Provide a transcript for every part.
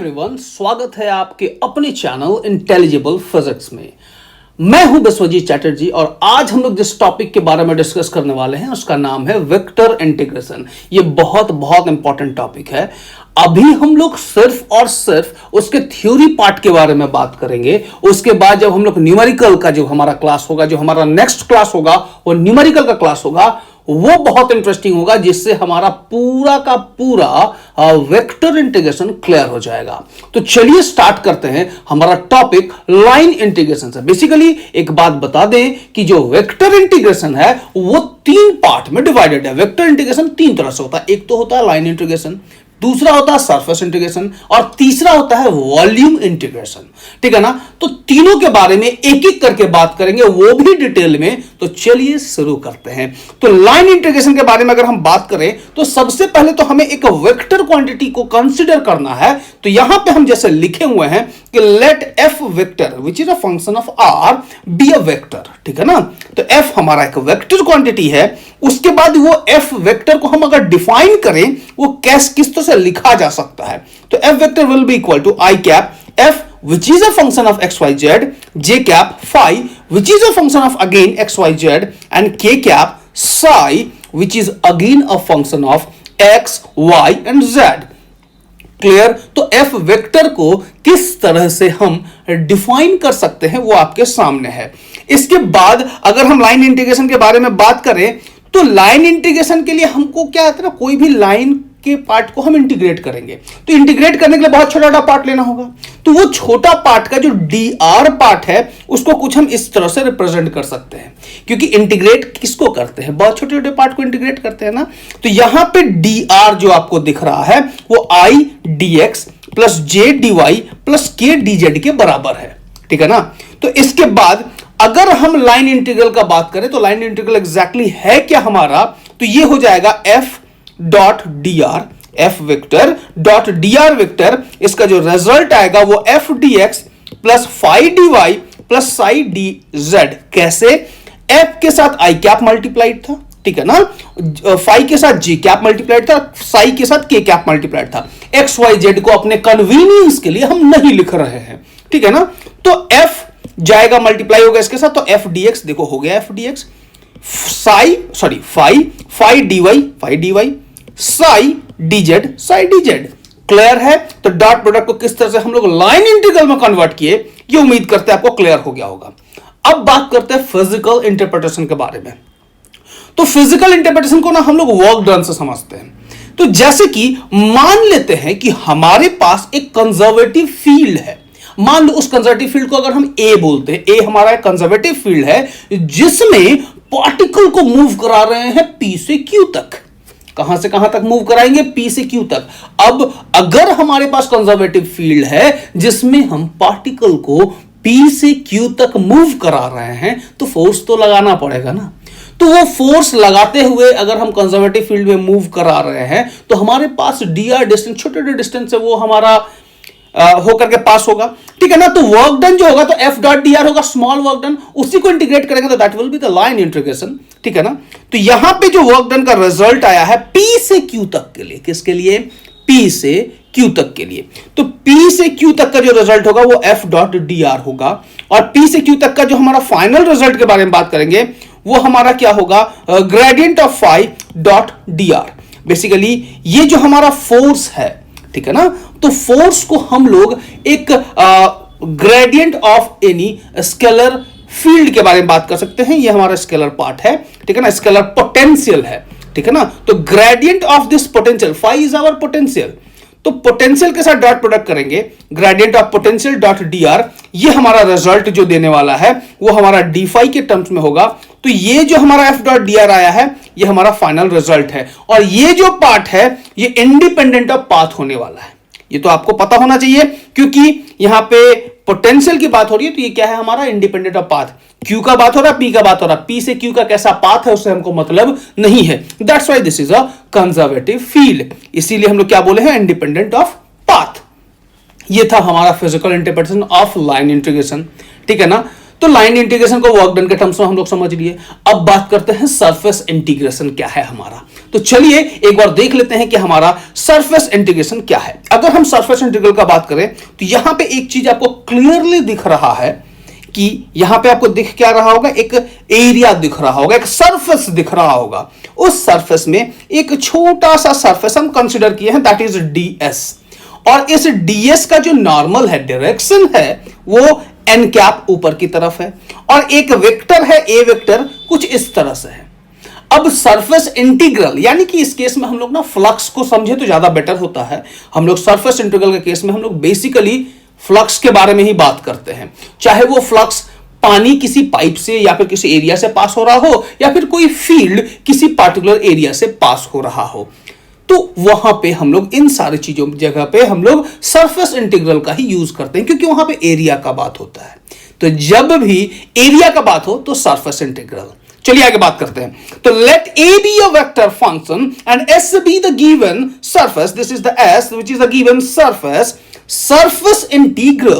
Everyone, स्वागत है आपके अपने चैनल इंटेलिजिबल फिजिक्स में। मैं हूं विश्वजीत चैटर्जी और आज हम लोग जिस टॉपिक के बारे में डिस्कस करने वाले हैं उसका नाम है वेक्टर इंटीग्रेशन। ये बहुत बहुत इंपॉर्टेंट टॉपिक है। अभी हम लोग सिर्फ और सिर्फ उसके थ्योरी पार्ट के बारे में बात करेंगे। उसके बाद जब हम लोग न्यूमेरिकल का जो हमारा क्लास होगा, जो हमारा नेक्स्ट क्लास होगा, वो न्यूमेरिकल का क्लास होगा, वो बहुत इंटरेस्टिंग होगा, जिससे हमारा पूरा का पूरा वेक्टर इंटीग्रेशन क्लियर हो जाएगा। तो चलिए स्टार्ट करते हैं। हमारा टॉपिक लाइन इंटीग्रेशन से। बेसिकली एक बात बता दें कि जो वेक्टर इंटीग्रेशन है वो तीन पार्ट में डिवाइडेड है। वेक्टर इंटीग्रेशन तीन तरह से होता है। एक तो होता है लाइन इंटीग्रेशन, दूसरा होता है सरफेस इंटीग्रेशन और तीसरा होता है वॉल्यूम इंटीग्रेशन। ठीक है ना। तो तीनों के बारे में एक एक करके बात करेंगे, वो भी डिटेल में। तो चलिए शुरू करते हैं। तो लाइन इंटीग्रेशन के बारे में अगर हम बात करें तो सबसे पहले तो हमें एक वेक्टर क्वांटिटी को कंसीडर करना है। तो यहां पे हम जैसे लिखे हुए हैं कि let F vector which is a function of R be a vector. ठीक है ना। तो एफ हमारा एक वेक्टर क्वांटिटी है। उसके बाद वो एफ वेक्टर को हम अगर डिफाइन करें, वो किस तरह से लिखा जा सकता है। तो F vector will be equal to I cap F which is a function of xyz, j cap phi which is a function of again xyz, and k cap psi which is again a function of x, y and z. Clear. तो f vector को किस तरह से हम define कर सकते हैं वो आपके सामने है। इसके बाद अगर हम लाइन इंटीग्रेशन के बारे में बात करें तो लाइन इंटीग्रेशन के लिए हमको क्या आता है ना, कोई भी लाइन के पार्ट को हम इंटीग्रेट करेंगे। तो इंटीग्रेट करने के लिए बहुत छोटा पार्ट लेना होगा। तो वो छोटा पार्ट का जो dr पार्ट है उसको कुछ हम इस तरह से रिप्रेजेंट कर सकते हैं, क्योंकि इंटीग्रेट किसको करते हैं, बहुत छोटे छोटे पार्ट को इंटीग्रेट करते हैं ना। तो यहां पे dr जो आपको दिख रहा है वो i dx plus j dy plus k dz के बराबर है। ठीक है ना। तो इसके बाद अगर हम लाइन इंटीग्रल का बात करें तो लाइन इंटीग्रल एग्जैक्टली है क्या हमारा, तो ये हो जाएगा f dot D R, F vector dot D R vector. इसका जो रिजल्ट आएगा वो F D X plus phi D Y plus psi D Z. कैसे? एफ के साथ आई कैप मल्टीप्लाइड था, ठीक है ना, फाई के साथ जी कैप मल्टीप्लाइड था, साई के साथ के कैप मल्टीप्लाइड था। एक्स वाई जेड को अपने कन्वीनियंस के लिए हम नहीं लिख रहे हैं। ठीक है ना। तो एफ जाएगा मल्टीप्लाई होगा इसके साथ, तो एफ डी एक्स देखो हो गया F D X, phi D Y psi DZ psi DZ. Clear है। तो डॉट प्रोडक्ट को किस तरह से हम लोग लाइन इंटीग्रल में कन्वर्ट किए, ये उम्मीद करते हैं आपको क्लियर हो गया होगा। अब बात करते हैं फिजिकल इंटरप्रिटेशन के बारे में। तो फिजिकल इंटरप्रिटेशन को ना हम लोग वर्क डन से समझते हैं। तो जैसे कि मान लेते हैं कि हमारे पास एक कंजर्वेटिव फील्ड है। मान लो उस कंजर्वेटिव फील्ड को अगर हम ए बोलते हैं, ए हमारा एक कंजर्वेटिव फील्ड है जिसमें पार्टिकल को मूव करा रहे हैं पी से क्यू तक। कहां से कहां तक मूव कराएंगे? पी से क्यू तक। अब अगर हमारे पास कंजर्वेटिव फील्ड है जिसमें हम पार्टिकल को पी से क्यू तक मूव करा रहे हैं तो फोर्स तो लगाना पड़ेगा ना। तो वो फोर्स लगाते हुए अगर हम कंजर्वेटिव फील्ड में मूव करा रहे हैं तो हमारे पास डी आर डिस्टेंस, छोटे छोटे डिस्टेंस है, वो हमारा होकर के पास होगा। ठीक है ना। तो वर्क डन जो होगा तो एफ डॉट डी आर होगा, स्मॉल वर्क डन, उसी को इंटीग्रेट करेंगे तो that will be the line integration. ठीक है ना। तो यहां पे जो वर्क डन का रिजल्ट आया है पी से क्यू तक के लिए, किसके लिए? पी से क्यू तक के लिए। तो पी से क्यू तक का जो रिजल्ट होगा वो एफ डॉट डी आर होगा। और पी से क्यू तक का जो हमारा फाइनल रिजल्ट के बारे में बात करेंगे वो हमारा क्या होगा? Gradient of phi dot D R. Basically ये जो हमारा फोर्स है, ठीक है ना, तो फोर्स को हम लोग एक gradient of any scalar field के बारे में बात कर सकते हैं। ये हमारा स्केलर पार्ट है, ठीक है ना, स्केलर पोटेंशियल है। ठीक है ना। तो gradient of this potential, phi is our potential, तो पोटेंशियल के साथ डॉट प्रोडक्ट करेंगे, gradient of potential dot D R. ये हमारा रिजल्ट जो देने वाला है वो हमारा डी फाई के टर्म्स में होगा। तो ये जो हमारा एफ डॉट डी आर आया है ये हमारा फाइनल रिजल्ट है। और ये जो पार्ट है ये इंडिपेंडेंट ऑफ पाथ होने वाला है। ये तो आपको पता होना चाहिए, क्योंकि यहां पे पोटेंशियल की बात हो रही है तो ये क्या है हमारा? Independent of path. क्यू का बात हो रहा है, पी का बात हो रहा है, पी से क्यू का कैसा पाथ है उससे हमको मतलब नहीं है। That's why this is a conservative field. इसीलिए हम लोग क्या बोले हैं? Independent of path. ये था हमारा physical interpretation of line integration. ठीक है ना। तो लाइन इंटीग्रेशन को वर्क डन के टर्म्स में हम लोग समझ लिए। अब बात करते हैं सरफेस इंटीग्रेशन क्या है हमारा। तो चलिए एक बार देख लेते हैं कि हमारा सरफेस इंटीग्रेशन क्या है। अगर हम सरफेस इंटीग्रल का बात करें तो यहां पे एक चीज आपको क्लियरली दिख रहा है कि यहां पे आपको दिख क्या रहा होगा, एक एरिया दिख रहा होगा, एक सरफेस दिख रहा होगा। उस सरफेस में एक छोटा सा सरफेस हम कंसीडर किए हैं, दैट इज ds। और इस ds का जो नॉर्मल है, डायरेक्शन है, वो एन कैप ऊपर की तरफ है और एक वेक्टर है ए वेक्टर कुछ इस तरह से है। अब सरफेस इंटीग्रल यानी कि इस केस में हम लोग ना फ्लक्स को समझे तो ज्यादा बेटर होता है। हम लोग सरफेस इंटीग्रल के केस में हम लोग बेसिकली फ्लक्स के बारे में ही बात करते हैं, चाहे वो फ्लक्स पानी किसी पाइप से या फिर किसी एरिया से पास हो रहा हो या फिर कोई फील्ड किसी पार्टिकुलर एरिया से पास हो रहा हो। तो वहां पे हम लोग इन सारी चीजों जगह पे हम लोग सरफेस इंटीग्रल का ही यूज करते हैं, क्योंकि वहां पे एरिया का बात होता है। तो जब भी एरिया का बात हो तो सरफेस इंटीग्रल। चलिए आगे बात करते हैं। तो let A be a vector function and S be the given surface, this is the S which is the given surface. Surface integral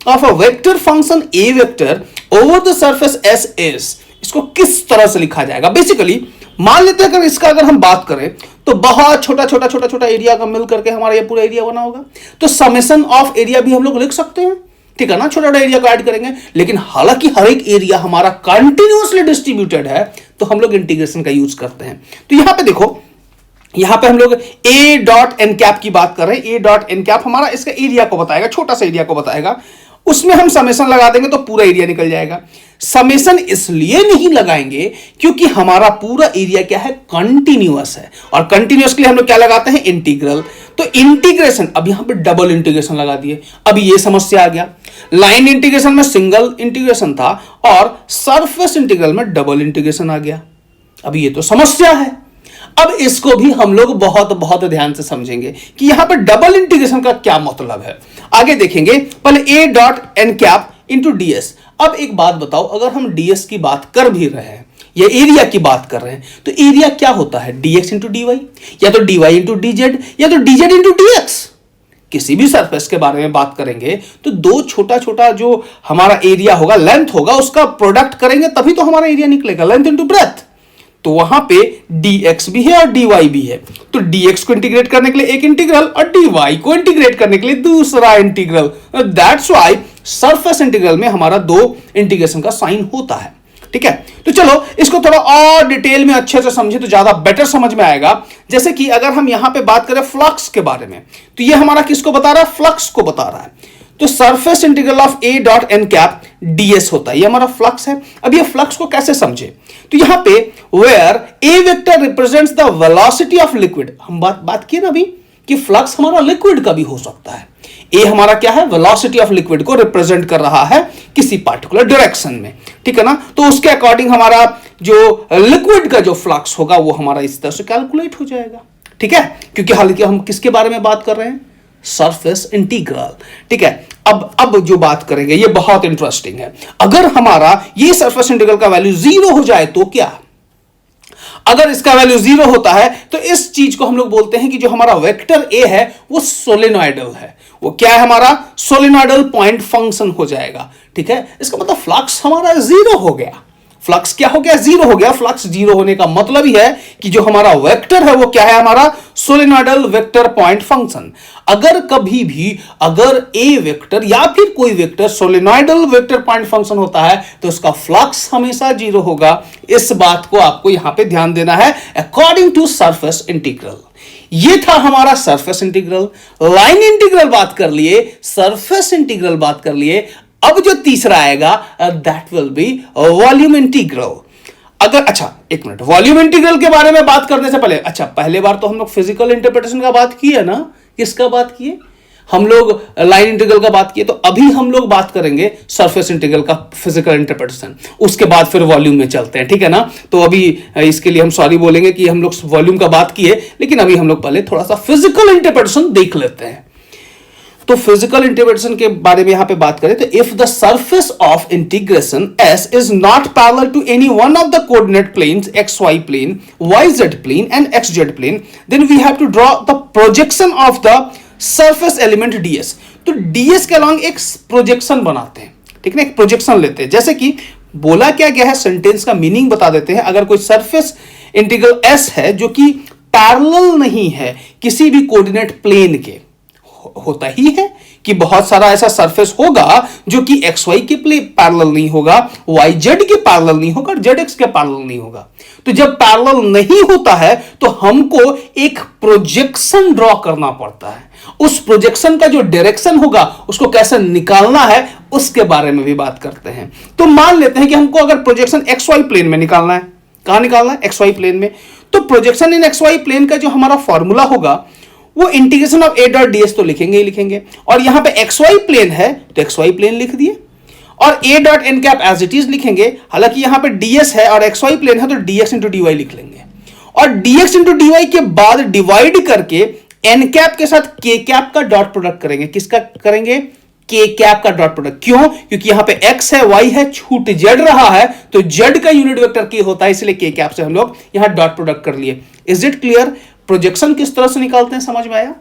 of a vector function A vector over the surface S is, इसको किस तरह से लिखा जाएगा। Basically मान लेते हैं अगर इसका अगर हम बात करें तो बहुत छोटा छोटा छोटा छोटा एरिया का मिल करके हमारा ये पूरा एरिया बना होगा। तो समेशन ऑफ एरिया भी हम लोग लिख सकते हैं, ठीक है ना, छोटा छोटा एरिया को ऐड करेंगे। लेकिन हालांकि हर एक एरिया हमारा कंटिन्यूअसली डिस्ट्रीब्यूटेड है तो हम लोग इंटीग्रेशन का यूज करते हैं। तो यहां पे देखो, यहां पे हम लोग ए डॉट एन कैप की बात कर रहे हैं। ए डॉट एन कैप हमारा इसका एरिया को बताएगा, छोटा सा एरिया को बताएगा। उसमें हम समेशन लगा देंगे तो पूरा एरिया निकल जाएगा। समेशन इसलिए नहीं लगाएंगे क्योंकि हमारा पूरा एरिया क्या है, कंटिन्यूअस है, और कंटिन्यूअस के लिए हम लोग क्या लगाते हैं, इंटीग्रल। तो इंटीग्रेशन, अब यहां पे डबल इंटीग्रेशन लगा दिए। अब ये समस्या आ गया, लाइन इंटीग्रेशन में सिंगल इंटीग्रेशन था और सरफेस इंटीग्रल में डबल इंटीग्रेशन आ गया। अब ये तो समस्या है। अब इसको भी हम लोग बहुत बहुत ध्यान से समझेंगे कि यहां पर डबल इंटीग्रेशन का क्या मतलब है, आगे देखेंगे। पहले A dot N cap into DS. अब एक बात बताओ, अगर हम डीएस की बात कर भी रहे हैं या एरिया की बात कर रहे हैं तो एरिया क्या होता है, डीएक्स इंटू डीवाई, या तो डीवाई इंटू डीजेड, या तो डीजेड इंटू डीएक्स। किसी भी सरफेस के बारे में बात करेंगे तो दो छोटा छोटा जो हमारा एरिया होगा, लेंथ होगा, उसका प्रोडक्ट करेंगे तभी तो हमारा एरिया निकलेगा, लेंथ इंटू ब्रेथ। तो वहां पे dx भी है और dy भी है। तो dx को इंटीग्रेट करने के लिए एक इंटीग्रल और dy को इंटीग्रेट करने के लिए दूसरा integral. That's why surface integral में हमारा दो इंटीग्रेशन का साइन होता है, ठीक है। तो चलो इसको थोड़ा और डिटेल में अच्छे से समझे तो ज्यादा बेटर समझ में आएगा। जैसे कि अगर हम यहां पे बात करें फ्लक्स के बारे में, तो ये हमारा किसको बता रहा है, फ्लक्स को बता रहा है। तो surface integral of A dot N cap ds होता है, ये हमारा फ्लक्स है। अब ये फ्लक्स को कैसे समझे, तो यहां पे where A vector represents the velocity of liquid, हम बात किए ना अभी कि फ्लक्स हमारा लिक्विड का भी हो सकता है। ए हमारा क्या है, वेलोसिटी ऑफ लिक्विड को रिप्रेजेंट कर रहा है किसी पार्टिकुलर डायरेक्शन में, ठीक है ना। तो उसके अकॉर्डिंग हमारा जो लिक्विड का जो फ्लक्स होगा वो हमारा इस तरह से कैलकुलेट हो जाएगा, ठीक है। क्योंकि हालांकि हम किसके बारे में बात कर रहे हैं, सरफेस इंटीग्रल, ठीक है। अब जो बात करेंगे ये बहुत इंटरेस्टिंग है। अगर हमारा ये सरफेस इंटीग्रल का वैल्यू 0 हो जाए तो क्या, अगर इसका वैल्यू 0 होता है तो इस चीज को हम लोग बोलते हैं कि जो हमारा वेक्टर ए है वो सोलेनॉइडल है। वो क्या है, हमारा सोलेनॉइडल पॉइंट फंक्शन हो जाएगा, ठीक है। इसका मतलब फ्लक्स हमारा 0 हो गया। फ्लक्स क्या हो गया, 0 हो गया। फ्लक्स 0 होने का मतलब ही है कि जो हमारा वेक्टर है वो क्या है, हमारा सोलेनॉइडल वेक्टर पॉइंट फंक्शन। अगर कभी भी अगर ए वेक्टर या फिर कोई vector solenoidal vector point function होता है तो उसका फ्लक्स हमेशा 0 होगा। इस बात को आपको यहां पे ध्यान देना है अकॉर्डिंग टू सरफेस इंटीग्रल। ये था हमारा सरफेस इंटीग्रल। लाइन इंटीग्रल बात कर लिए, सरफेस इंटीग्रल बात कर लिए। अब जो तीसरा आएगा that will be volume integral. अगर अच्छा एक मिनट, वॉल्यूम इंटीग्रल के बारे में बात करने से पहले, अच्छा पहले बार तो हम लोग फिजिकल इंटरप्रिटेशन का बात किए ना, किसका बात किए, हम लोग लाइन इंटीग्रल का बात किए। तो अभी हम लोग बात करेंगे सरफेस इंटीग्रल का फिजिकल इंटरप्रिटेशन, उसके बाद फिर वॉल्यूम में चलते हैं, ठीक है ना। तो अभी इसके लिए हम सॉरी बोलेंगे कि हम लोग वॉल्यूम का बात किए, लेकिन अभी हम लोग पहले थोड़ा सा फिजिकल इंटरप्रिटेशन देख लेते हैं। तो फिजिकल इंटरप्रिटेशन के बारे में यहां पे बात करें तो if the surface of integration S is not parallel to any one of the coordinate planes X Y plane, Y Z plane and X Z plane, then we have to draw the projection of the surface element ds। तो ds के along एक projection बनाते हैं, ठीक है, एक projection लेते हैं। जैसे कि बोला क्या गया है, सेंटेंस का मीनिंग बता देते हैं। अगर कोई सरफेस इंटीग्रल एस है जो कि पैरेलल नहीं है किसी भी कोऑर्डिनेट प्लेन के, होता ही है कि बहुत सारा ऐसा सरफेस होगा जो कि एक्स वाई के पैरेलल नहीं होगा, वाई जेड के पैरेलल नहीं होगा, जेड एक्स के पैरेलल नहीं होगा। तो जब पैरेलल नहीं होता है तो हमको एक प्रोजेक्शन ड्रॉ करना पड़ता है। उस प्रोजेक्शन का जो डायरेक्शन होगा उसको कैसे निकालना है उसके बारे में भी बात करते हैं। तो मान लेते हैं कि हमको अगर प्रोजेक्शन एक्स वाई प्लेन में निकालना है, कहां निकालना है, एक्स वाई प्लेन में। तो projection in X Y plane का जो हमारा फॉर्मूला होगा वो integration of A dot DS तो लिखेंगे ही लिखेंगे, और यहां पे एक्स वाई प्लेन है तो एक्स वाई प्लेन लिख दिए, और A dot N cap as it is लिखेंगे। हालांकि यहां पे डीएस है और एक्स वाई प्लेन है तो डीएक्स इंटू डीवाई लिख लेंगे, और डीएक्स इंटू डीवाई के बाद डिवाइड करके एन कैप के साथ के कैप का डॉट प्रोडक्ट करेंगे। किसका करेंगे, के कैप का डॉट प्रोडक्ट। क्यों, क्योंकि यहां पे एक्स है, वाई है, छूट जेड रहा है तो जेड का यूनिट वेक्टर के होता है, इसलिए के कैप से हम लोग यहां डॉट प्रोडक्ट कर लिए। Is it clear? प्रोजेक्शन किस तरह से निकालते हैं समझ में आया?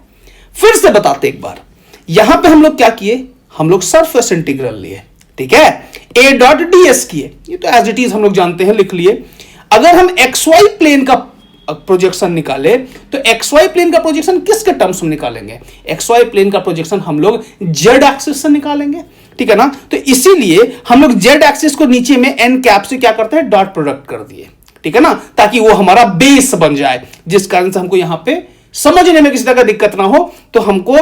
फिर से बताते एक बार। यहां पे हम लोग क्या किए, हम लोग सरफेस इंटीग्रल लिए, ठीक है, ए डॉट डीएस किए, ये तो एज इट इज हम लोग जानते हैं, लिख लिए। अगर हम एक्स वाई प्लेन का प्रोजेक्शन निकाले तो एक्स वाई प्लेन का प्रोजेक्शन किसके टर्म्स में निकालेंगे, एक्स वाई प्लेन का प्रोजेक्शन हम लोग जेड एक्सिस से निकालेंगे, ठीक है ना। तो इसीलिए हम लोग जेड एक्सिस को नीचे में एन कैप से क्या करते हैं, डॉट प्रोडक्ट कर दिए, ठीक है ना, ताकि वो हमारा बेस बन जाए, जिस कारण से हमको यहां पे समझने में किसी तरह का दिक्कत ना हो। तो हमको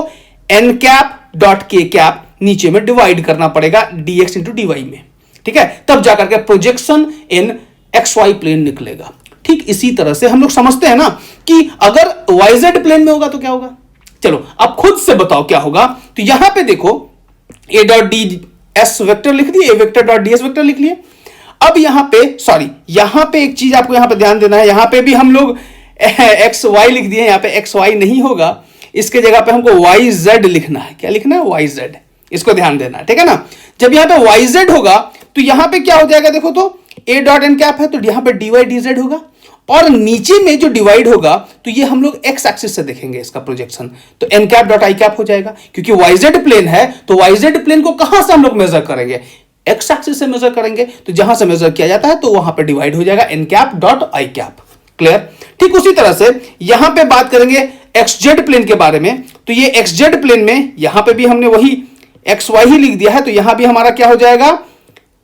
एन कैप डॉट के कैप नीचे में डिवाइड करना पड़ेगा डीएक्स इंटू डीवाई में, ठीक है, तब जाकर के projection in X Y plane निकलेगा। ठीक इसी तरह से हम लोग समझते हैं ना कि अगर वाईजेड प्लेन में होगा तो क्या होगा। चलो अब खुद से बताओ क्या होगा। तो यहां पे देखो A dot D S vector लिख दिए, A vector dot D S vector लिख लिए। अब यहां पे यहां पे एक चीज आपको यहां पे ध्यान देना है, यहां पे भी हम लोग एक्स वाई लिख दिए, यहां पे एक्स वाई नहीं होगा, इसके जगह पे हमको वाई जेड लिखना है। क्या लिखना है, वाई जेड, इसको ध्यान देना है, ठीक है ना। जब यहां पे वाई जेड होगा तो यहां पे क्या हो जाएगा, देखो तो ए डॉट एन कैप है तो यहां पे डी वाई डी जेड होगा, और नीचे में जो डिवाइड होगा तो ये हम लोग एक्स एक्सिस से देखेंगे इसका प्रोजेक्शन, तो N cap dot I cap हो जाएगा। क्योंकि वाईजेड प्लेन है तो वाईजेड प्लेन को कहां से हम लोग मेजर करेंगे, एक्स एक्सिस से मेजर करेंगे, तो जहां से मेजर किया जाता है तो वहां पे डिवाइड हो जाएगा N cap dot I cap. Clear? ठीक उसी तरह से यहां पे बात करेंगे एक्स जेड प्लेन के बारे में। तो ये एक्स जेड प्लेन में यहां पे भी हमने वही एक्स वाई ही लिख दिया है, तो यहां भी हमारा क्या हो जाएगा,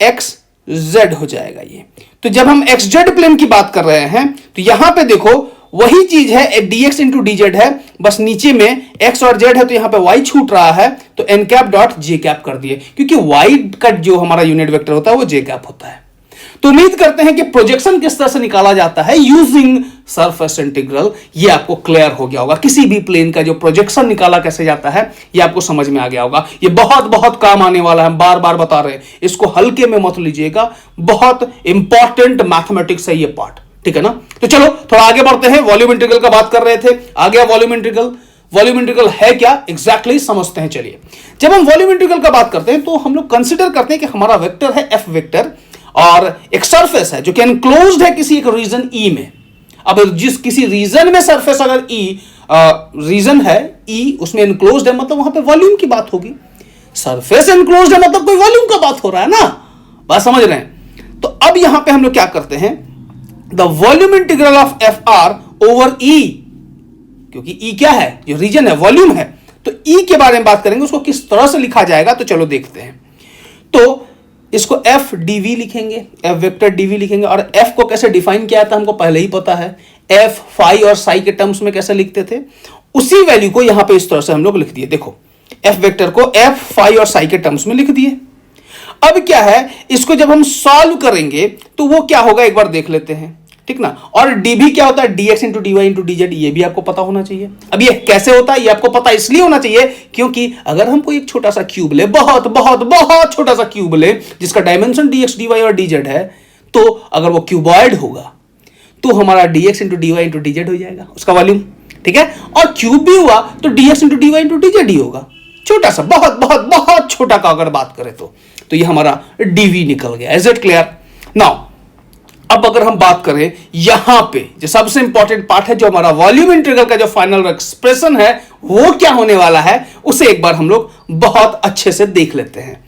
एक्स जेड हो जाएगा ये। तो जब हम एक्स जेड प्लेन की बात कर रहे हैं तो यहां पे देखो वही चीज है, dx इंटू डी जेड है, बस नीचे में x और z है तो यहां पे y छूट रहा है तो n cap dot j cap कर दिए, क्योंकि y का जो हमारा यूनिट वेक्टर होता है वो j कैप होता है। तो उम्मीद करते हैं कि प्रोजेक्शन किस तरह से निकाला जाता है यूजिंग सरफेस इंटीग्रल, ये आपको क्लियर हो गया होगा। किसी भी प्लेन का जो प्रोजेक्शन निकाला कैसे जाता है ये आपको समझ में आ गया होगा। ये बहुत बहुत काम आने वाला है, हम बार बार बता रहे हैं, इसको हल्के में मत लीजिएगा, बहुत इंपॉर्टेंट मैथमेटिक्स है ये पार्ट, ठीक है ना। तो चलो थोड़ा आगे बढ़ते हैं, वॉल्यूम इंटीग्रल का बात कर रहे थे, आ गया वॉल्यूम इंटीग्रल। वॉल्यूम इंटीग्रल है क्या एग्जैक्टली समझते हैं। चलिए जब हम वॉल्यूम इंटीग्रल का बात करते हैं तो हम लोग कंसिडर करते हैं कि हमारा वेक्टर है एफ वेक्टर और एक सरफेस है जो कि एनक्लोज्ड है किसी एक रीजन ई में। अब जिस किसी रीजन में सरफेस अगर ई रीजन है ई उसमें एनक्लोज्ड है मतलब वहां पे वॉल्यूम की बात होगी। सरफेस एनक्लोज्ड है मतलब कोई वॉल्यूम का बात हो रहा है ना, बात समझ रहे हैं। तो अब यहां पे हम लोग क्या करते हैं, the volume integral of F R over E, क्योंकि ई क्या है, जो रीजन है वॉल्यूम है, तो ई के बारे में बात करेंगे, उसको किस तरह से लिखा जाएगा तो चलो देखते हैं। तो इसको एफ डीवी लिखेंगे, एफ वेक्टर डीवी लिखेंगे, और एफ को कैसे डिफाइन किया था हमको पहले ही पता है, एफ फाई और साई के टर्म्स में कैसे लिखते थे, उसी वैल्यू को यहां पे इस तरह से हम लोग लिख दिए। देखो एफ वेक्टर को एफ फाई और साई के टर्म्स में लिख दिए। अब क्या है, इसको जब हम सॉल्व करेंगे तो वो क्या होगा एक बार देख लेते हैं, ठीक ना। और डीबी क्या होता है, dx into D Y into D Z, ये भी आपको पता होना चाहिए। अब ये कैसे होता है ये आपको पता इसलिए होना चाहिए क्योंकि अगर हमको एक छोटा सा क्यूब ले, बहुत बहुत बहुत छोटा सा क्यूब ले जिसका डायमेंशन dx dy और dz है, तो अगर वो क्यूबॉइड होगा तो हमारा dx into D Y into D Z हो जाएगा उसका वॉल्यूम, ठीक है। और क्यूब भी हुआ तो dx into D Y into D Z ही होगा, छोटा सा, बहुत बहुत बहुत छोटा का अगर बात करें तो ये हमारा dv निकल गया। Is it clear? नाउ अब अगर हम बात करें यहां पे जो सबसे इंपॉर्टेंट पार्ट है, जो हमारा वॉल्यूम इंटीग्रल का जो फाइनल एक्सप्रेशन है वो क्या होने वाला है, उसे एक बार हम लोग बहुत अच्छे से देख लेते हैं।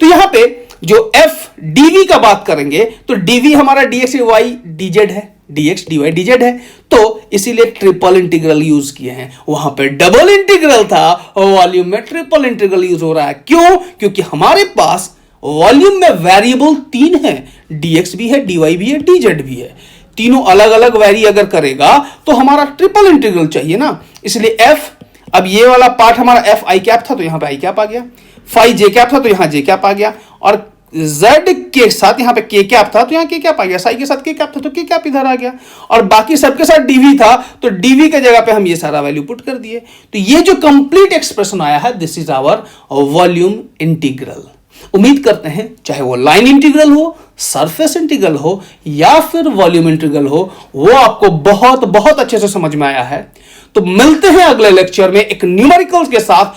तो यहां पे जो एफ डीवी का बात करेंगे तो डीवी हमारा डीएक्स वाई डीजेड है, dx dy dz है, तो इसीलिए ट्रिपल इंटीग्रल यूज किए हैं। वहां पे डबल इंटीग्रल था और वॉल्यूम में ट्रिपल इंटीग्रल यूज हो रहा है। क्यों? क्योंकि हमारे पास वॉल्यूम में वेरिएबल 3 है, dx भी है, dy भी है, dz भी है। तीनों अलग अलग वेरी अगर करेगा तो हमारा ट्रिपल इंटीग्रल चाहिए ना, इसलिए f, अब ये वाला पार्ट हमारा एफ आई कैप था तो यहां पे आई कैप आ गया, फाई जे कैप था तो यहां जे कैप आ गया, और z के साथ यहां पे k कैप था तो यहां k कैप आ गया, साई के साथ k कैप था तो k कैप इधर आ गया, और बाकी सबके साथ dv था तो dv के जगह पे हम ये सारा वैल्यू पुट कर दिए। तो ये जो कंप्लीट एक्सप्रेशन आया है, this is our volume integral. उम्मीद करते हैं चाहे वो लाइन इंटीग्रल हो, सरफेस इंटीग्रल हो या फिर वॉल्यूम इंटीग्रल हो, वो आपको बहुत बहुत अच्छे से समझ में आया है। तो मिलते हैं अगले लेक्चर में एक न्यूमेरिकल्स के साथ,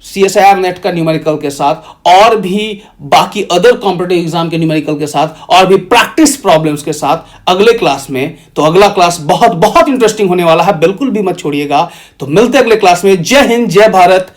CSIR नेट का न्यूमेरिकल के साथ, और भी बाकी अदर कॉम्पिटिटिव एग्जाम के न्यूमेरिकल के साथ, और भी प्रैक्टिस प्रॉब्लम्स के साथ अगले क्लास में। तो अगला क्लास बहुत बहुत इंटरेस्टिंग होने वाला है, बिल्कुल भी मत छोड़िएगा। तो मिलते हैं अगले क्लास में। जय हिंद, जय भारत,